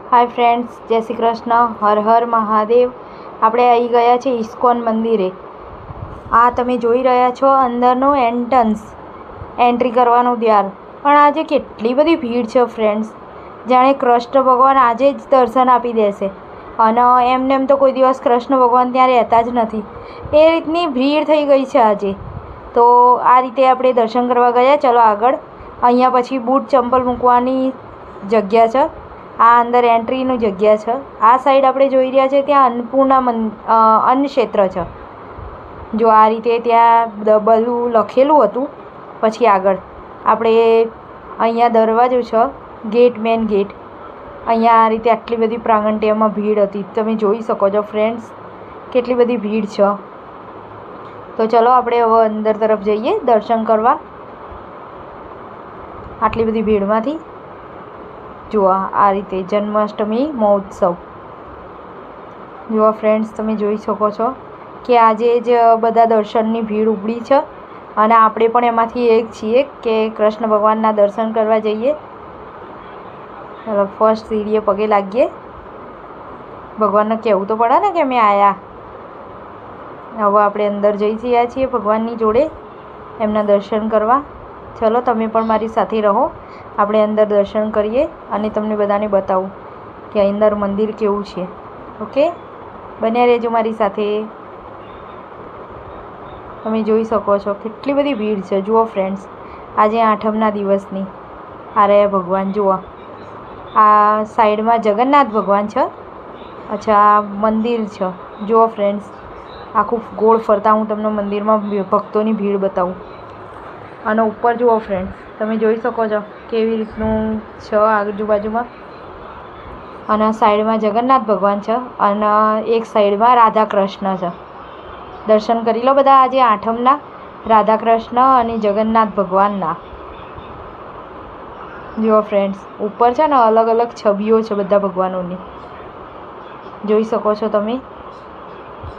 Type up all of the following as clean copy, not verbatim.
Hi friends, जय श्री कृष्ण। हर हर महादेव। આપણે આવી ગયા છે ઇસ્કોન મંદિરે। આ તમે જોઈ રહ્યા છો અંદરનો એન્ટ્રી કરવાનું દ્વાર। પણ આજે કેટલી બધી ભીડ છે ફ્રેન્ડ્સ, જાણે કૃષ્ણ ભગવાન આજે જ દર્શન આપી દેશે। અને એમ તો કોઈ દિવસ કૃષ્ણ ભગવાન ત્યાં રહેતા જ નથી, એ રીતની ભીડ થઈ ગઈ છે આજે। તો આ રીતે આપણે દર્શન કરવા ગયા। ચલો આગળ। અહીંયા પછી બૂટ ચંપલ મૂકવાની જગ્યા છે। આ અંદર એન્ટ્રીની જગ્યા છે। આ સાઈડ આપણે જોઈ રહ્યા છે ત્યાં અન્નપૂર્ણા અન્ન ક્ષેત્ર છે। જો આ રીતે ત્યાં બધું લખેલું હતું। પછી આગળ આપણે અહીંયા દરવાજો છે, મેન ગેટ। અહીંયા આ રીતે આટલી બધી પ્રાંગણ્યમાં ભીડ હતી, તમે જોઈ શકો છો ફ્રેન્ડ્સ, કેટલી બધી ભીડ છે। તો ચલો આપણે હવે અંદર તરફ જઈએ દર્શન કરવા આટલી બધી ભીડમાંથી। જુઓ આ રીતે જન્માષ્ટમી મહોત્સવ। જુઓ ફ્રેન્ડ્સ, તમે જોઈ શકો છો કે આજે જ બધા દર્શનની ભીડ ઉપડી છે અને આપણે પણ એમાંથી એક છીએ કે કૃષ્ણ ભગવાનના દર્શન કરવા જઈએ। ચાલો ફર્સ્ટ સીડીએ પગે લાગીએ। ભગવાનને કહેવું તો પડે ને કે અમે આવ્યા। હવે આપણે અંદર જઈ રહ્યા છીએ ભગવાનની જોડે એમના દર્શન કરવા। ચલો તમે પણ મારી સાથે રહો, આપણે અંદર દર્શન કરીએ અને તમને બધાને બતાવું કે અંદર મંદિર કેવું છે। ઓકે, બન્યા રહેજો મારી સાથે। તમે જોઈ શકો છો કેટલી બધી ભીડ છે। જુઓ ફ્રેન્ડ્સ, આજે આઠમના દિવસની આ રહ્યા ભગવાન। જુઓ આ સાઈડમાં જગન્નાથ ભગવાન છે। અચ્છા, આ મંદિર છે। જુઓ ફ્રેન્ડ્સ, આખું ગોળ ફરતા હું તમને મંદિરમાં ભક્તોની ભીડ બતાવું। અને ઉપર જુઓ ફ્રેન્ડ્સ, તમે જોઈ શકો છો કેવી રીતનું છે આજુબાજુમાં। અને સાઈડમાં જગન્નાથ ભગવાન છે અને એક સાઈડમાં રાધા કૃષ્ણ છે। દર્શન કરી લો બધા આજે આઠમના, રાધા કૃષ્ણ અને જગન્નાથ ભગવાનના। જુઓ ફ્રેન્ડ્સ, ઉપર છે ને અલગ અલગ છબીઓ છે બધા ભગવાનોની, જોઈ શકો છો તમે।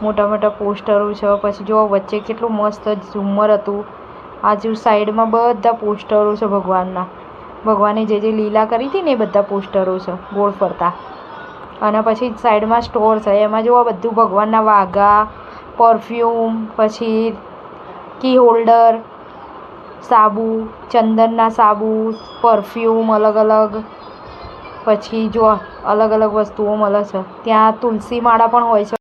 મોટા મોટા પોસ્ટરો છે। પછી જુઓ વચ્ચે કેટલું મસ્ત ઝુમ્મર હતું। આજુ સાઈડમાં બધા પોસ્ટરો છે ભગવાનના। ભગવાને જે લીલા કરી હતી ને એ બધા પોસ્ટરો છે ગોળ ફરતા। અને પછી સાઈડમાં સ્ટોર છે, એમાં જુઓ બધું ભગવાનના વાઘા, પરફ્યુમ, પછી કી હોલ્ડર, સાબુ, ચંદનના સાબુ, પરફ્યુમ અલગ અલગ। પછી જુઓ અલગ અલગ વસ્તુઓ મળે છે। ત્યાં તુલસી માળા પણ હોય છે।